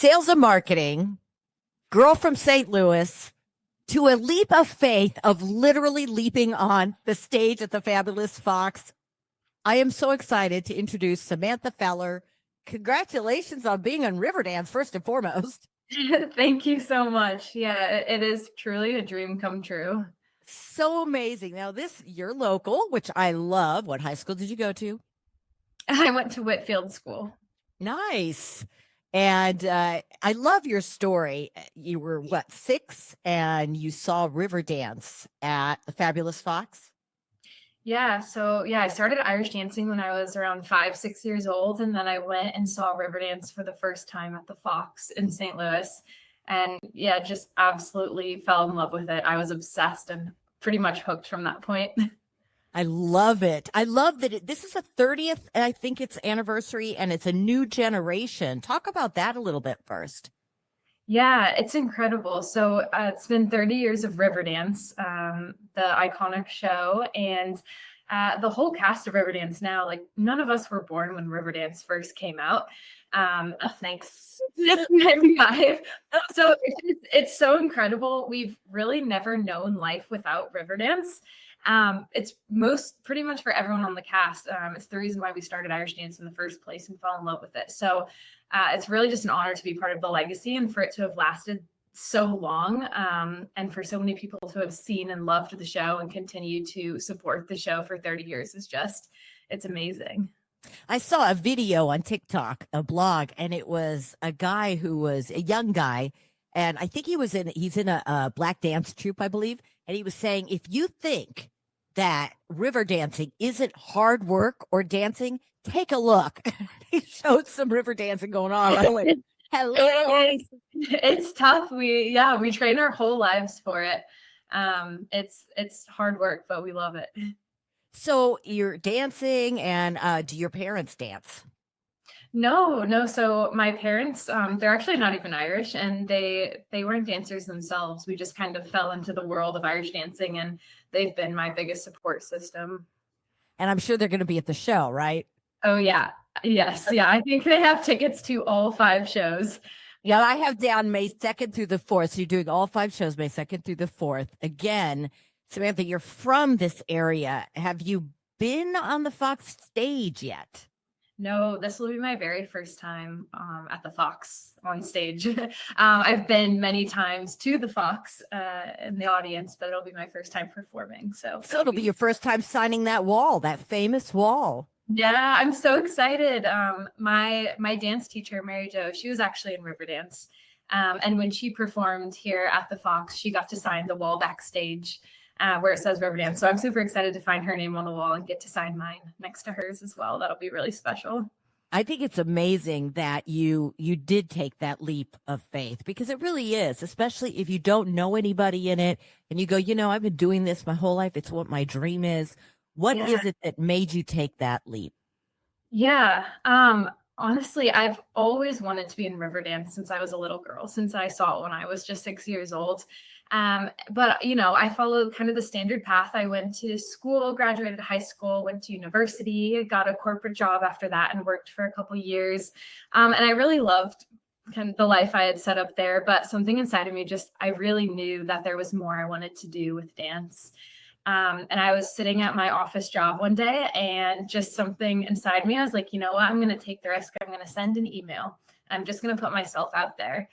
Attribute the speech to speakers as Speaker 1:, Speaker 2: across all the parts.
Speaker 1: sales and marketing, girl from St. Louis, to a leap of faith of literally leaping on the stage at the Fabulous Fox. I am so excited to introduce Samantha Feller. Congratulations on being on Riverdance, first and foremost.
Speaker 2: Thank you so much. Yeah, it is truly a dream come true.
Speaker 1: So amazing. Now, you're local, which I love. What high school did you go to?
Speaker 2: I went to Whitfield School.
Speaker 1: Nice. And I love your story. You were, what, 6? And you saw Riverdance at the Fabulous Fox?
Speaker 2: I started Irish dancing when I was around 5, 6 years old, and then I went and saw Riverdance for the first time at the Fox in St. Louis. And yeah, just absolutely fell in love with it. I was obsessed and pretty much hooked from that point.
Speaker 1: I love it. I love that this is a 30th, and I think it's anniversary, and it's a new generation. Talk about that a little bit first.
Speaker 2: Yeah, it's incredible. So it's been 30 years of Riverdance, the iconic show, and the whole cast of Riverdance now, like none of us were born when Riverdance first came out.
Speaker 1: Thanks.
Speaker 2: 95. So it's so incredible. We've really never known life without Riverdance. It's pretty much for everyone on the cast. It's the reason why we started Irish Dance in the first place and fell in love with it. So it's really just an honor to be part of the legacy and for it to have lasted so long, and for so many people to have seen and loved the show and continue to support the show for 30 years it's amazing.
Speaker 1: I saw a video on TikTok, a blog, and it was a guy who was a young guy, and I think he's in a black dance troupe, I believe, and he was saying, if you think that river dancing isn't hard work or dancing, take a look. He showed some river dancing going on. I went, hello.
Speaker 2: It's tough. We train our whole lives for it. It's hard work, but we love it.
Speaker 1: So you're dancing, and do your parents dance?
Speaker 2: No. So my parents, they're actually not even Irish, and they weren't dancers themselves. We just kind of fell into the world of Irish dancing, and they've been my biggest support system.
Speaker 1: And I'm sure they're going to be at the show, right?
Speaker 2: Oh yeah. Yes. Yeah. I think they have tickets to all 5 shows.
Speaker 1: Yeah, I have down May 2nd through the 4th. So you're doing all 5 shows, May 2nd through the 4th. Again, Samantha, you're from this area. Have you been on the Fox stage yet?
Speaker 2: No, this will be my very first time at the Fox on stage. I've been many times to the Fox in the audience, but it'll be my first time performing. So
Speaker 1: it'll be your first time signing that wall, that famous wall.
Speaker 2: Yeah, I'm so excited. My dance teacher, Mary Jo, she was actually in Riverdance. And when she performed here at the Fox, she got to sign the wall backstage where it says Riverdance. So I'm super excited to find her name on the wall and get to sign mine next to hers as well. That'll be really special.
Speaker 1: I think it's amazing that you did take that leap of faith, because it really is, especially if you don't know anybody in it and you go, I've been doing this my whole life. It's what my dream is. What is it that made you take that leap?
Speaker 2: Yeah. Honestly, I've always wanted to be in Riverdance since I was a little girl, since I saw it when I was just 6 years old. But I followed kind of the standard path. I went to school, graduated high school, went to university, got a corporate job after that, and worked for a couple years. And I really loved kind of the life I had set up there. But something inside of me I really knew that there was more I wanted to do with dance. And I was sitting at my office job one day, and just something inside me, I was like, you know what, I'm going to take the risk. I'm going to send an email. I'm just going to put myself out there.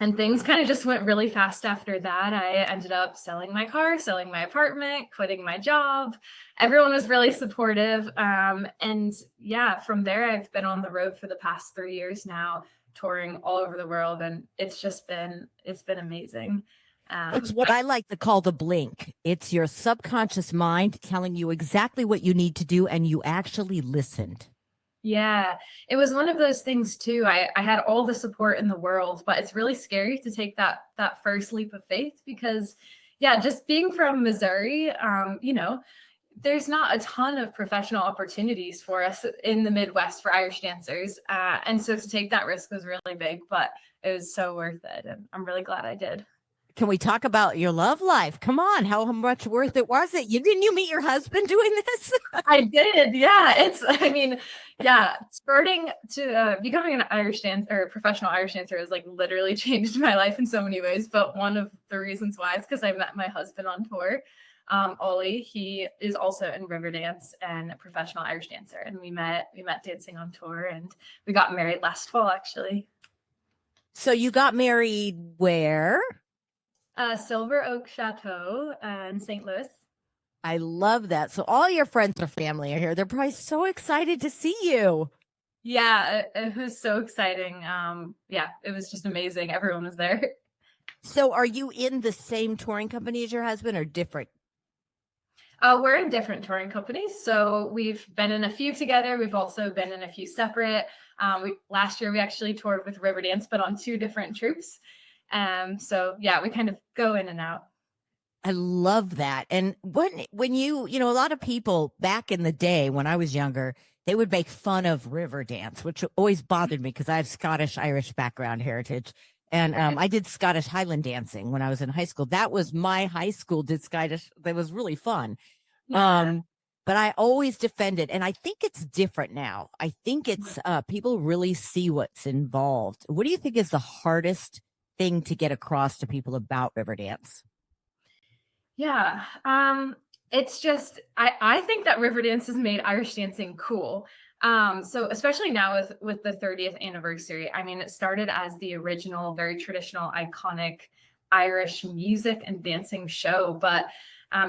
Speaker 2: And things kind of just went really fast after that. I ended up selling my car, selling my apartment, quitting my job. Everyone was really supportive. And yeah, from there, I've been on the road for the past 3 years now, touring all over the world. And it's been amazing.
Speaker 1: It's what I like to call the blink. It's your subconscious mind telling you exactly what you need to do, and you actually listened.
Speaker 2: Yeah, it was one of those things too. I had all the support in the world, but it's really scary to take that first leap of faith because, yeah, just being from Missouri, there's not a ton of professional opportunities for us in the Midwest for Irish dancers. And so to take that risk was really big, but it was so worth it. And I'm really glad I did.
Speaker 1: Can we talk about your love life? Come on, how much worth it was it? You meet your husband doing this?
Speaker 2: I did. Yeah. I mean, yeah, spurting to becoming an Irish dancer or professional Irish dancer has like literally changed my life in so many ways. But one of the reasons why is because I met my husband on tour. Ollie, he is also in Riverdance and a professional Irish dancer. And we met dancing on tour, and we got married last fall, actually.
Speaker 1: So you got married where?
Speaker 2: Silver Oak Chateau in St. Louis.
Speaker 1: I love that. So all your friends or family are here. They're probably so excited to see you.
Speaker 2: Yeah, it was so exciting. Yeah, it was just amazing. Everyone was there.
Speaker 1: So are you in the same touring company as your husband or different?
Speaker 2: We're in different touring companies, so we've been in a few together. We've also been in a few separate. Last year we actually toured with Riverdance, but on two different troupes. So yeah, we kind of go in and out.
Speaker 1: I love that. And when a lot of people back in the day when I was younger, they would make fun of Riverdance, which always bothered me because I have Scottish Irish background heritage. And I did Scottish Highland dancing when I was in high school. That was my high school did Scottish. That was really fun.
Speaker 2: Yeah.
Speaker 1: But I always defended, and I think it's different now. I think it's people really see what's involved. What do you think is the hardest thing to get across to people about Riverdance?
Speaker 2: Yeah. It's just I think that Riverdance has made Irish dancing cool. So especially now with the 30th anniversary. I mean, it started as the original, very traditional, iconic Irish music and dancing show, but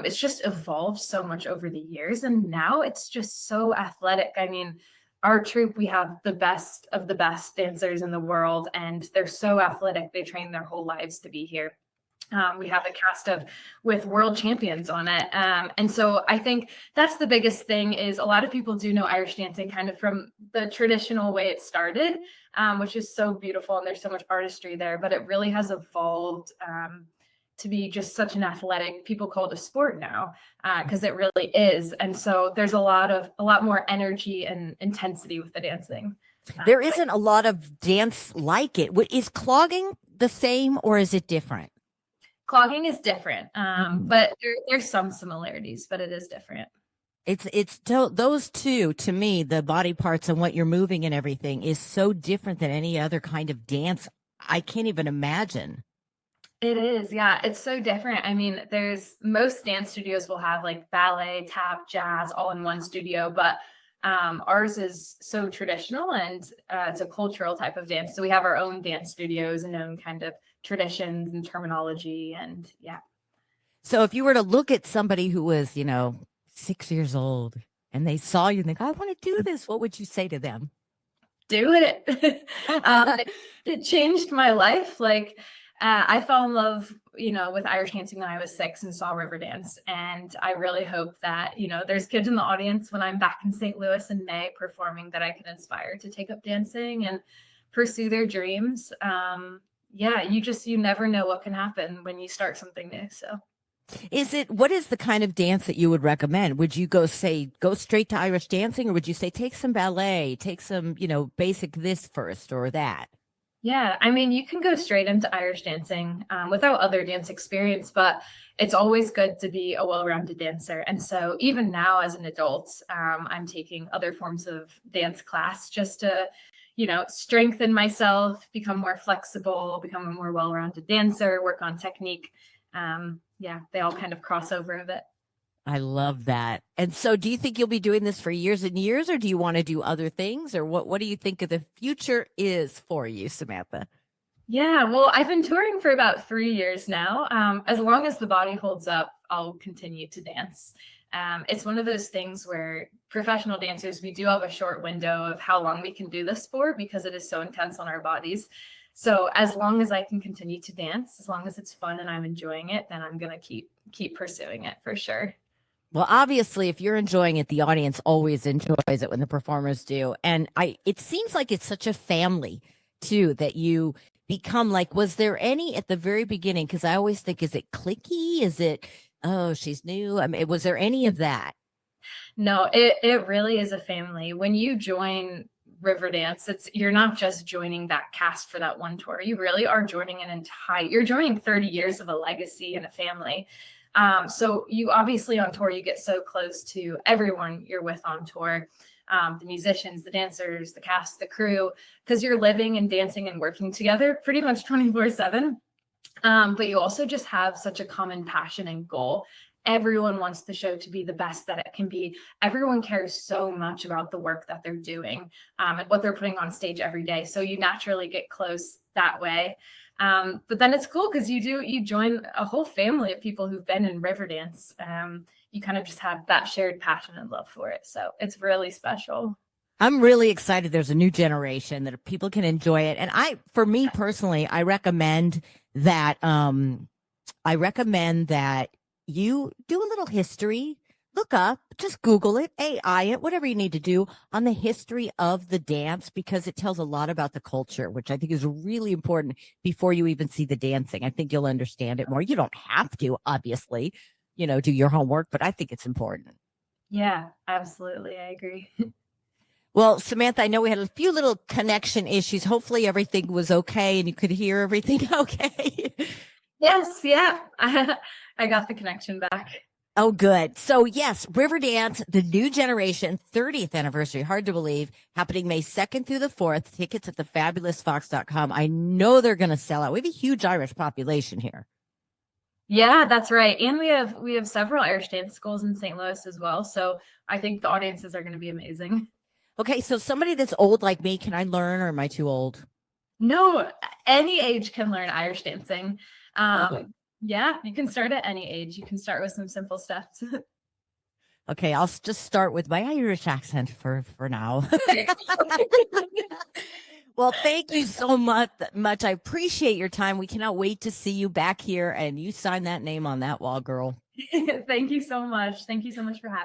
Speaker 2: it's just evolved so much over the years, and now it's just so athletic. I mean, our troupe, we have the best of the best dancers in the world, and they're so athletic. They train their whole lives to be here. We have a cast of with world champions on it, and so I think that's the biggest thing. Is a lot of people do know Irish dancing kind of from the traditional way it started, which is so beautiful, and there's so much artistry there. But it really has evolved to be just such an athletic. People call it a sport now because it really is, and so there's a lot more energy and intensity with the dancing.
Speaker 1: There isn't a lot of dance like it. Is clogging the same or is it different?
Speaker 2: Clogging is different, but there's some similarities, but it is different.
Speaker 1: Those two to me, the body parts and what you're moving and everything is so different than any other kind of dance. I can't even imagine.
Speaker 2: It is, yeah, it's so different. I mean, there's most dance studios will have like ballet, tap, jazz all in one studio, but ours is so traditional, and it's a cultural type of dance. So we have our own dance studios and own kind of traditions and terminology, and yeah.
Speaker 1: So if you were to look at somebody who was, 6 years old and they saw you and think, I want to do this, what would you say to them?
Speaker 2: Do it. It changed my life. Like I fell in love, with Irish dancing when I was 6 and saw Riverdance. And I really hope that, there's kids in the audience when I'm back in St. Louis in May performing that I can inspire to take up dancing and pursue their dreams. Yeah, you never know what can happen when you start something new. So
Speaker 1: what is the kind of dance that you would recommend? Would you go straight to Irish dancing, or would you say take some ballet, take some, basic this first or that?
Speaker 2: yeah, I mean, you can go straight into Irish dancing without other dance experience, but it's always good to be a well-rounded dancer. And so even now as an adult, I'm taking other forms of dance class just to strengthen myself, become more flexible, become a more well-rounded dancer, work on technique. Yeah, they all kind of cross over a bit.
Speaker 1: I love that. And so do you think you'll be doing this for years and years, or do you want to do other things, or what do you think of the future is for you, Samantha?
Speaker 2: Yeah, well, I've been touring for about 3 years now. As long as the body holds up, I'll continue to dance. It's one of those things where professional dancers, we do have a short window of how long we can do this for because it is so intense on our bodies. So as long as I can continue to dance, as long as it's fun and I'm enjoying it, then I'm going to keep pursuing it for sure.
Speaker 1: Well, obviously, if you're enjoying it, the audience always enjoys it when the performers do. And it seems like it's such a family too that you become like, was there any at the very beginning? Because I always think, is it cliquey? Is it, oh, she's new? I mean, was there any of that?
Speaker 2: No, it really is a family. When you join Riverdance, you're not just joining that cast for that one tour. You really are joining you're joining 30 years of a legacy and a family. So you obviously on tour, you get so close to everyone you're with on tour, the musicians, the dancers, the cast, the crew, because you're living and dancing and working together pretty much 24/7. But you also just have such a common passion and goal. Everyone wants the show to be the best that it can be. Everyone cares so much about the work that they're doing, and what they're putting on stage every day. So you naturally get close that way. But then it's cool because you join a whole family of people who've been in Riverdance. You kind of just have that shared passion and love for it. So it's really special.
Speaker 1: I'm really excited. There's a new generation that people can enjoy it. And for me personally, I recommend that you do a little history, look up, just Google it, AI it, whatever you need to do on the history of the dance, because it tells a lot about the culture, which I think is really important before you even see the dancing. I think you'll understand it more. You don't have to, obviously, do your homework, but I think it's important.
Speaker 2: Yeah, absolutely. I agree.
Speaker 1: Well, Samantha, I know we had a few little connection issues. Hopefully everything was okay and you could hear everything okay.
Speaker 2: Yes, yeah. I got the connection back.
Speaker 1: Oh, good. So, yes, Riverdance, the new generation, 30th anniversary, hard to believe, happening May 2nd through the 4th. Tickets at thefabulousfox.com. I know they're going to sell out. We have a huge Irish population here.
Speaker 2: Yeah, that's right. And we have several Irish dance schools in St. Louis as well. So I think the audiences are going to be amazing.
Speaker 1: Okay, so somebody that's old like me, can I learn, or am I too old?
Speaker 2: No, any age can learn Irish dancing. Yeah, you can start at any age. You can start with some simple steps.
Speaker 1: Okay, I'll just start with my Irish accent for now. Well, thank you so much. I appreciate your time. We cannot wait to see you back here, and you sign that name on that wall, girl.
Speaker 2: Thank you so much. Thank you so much for having me.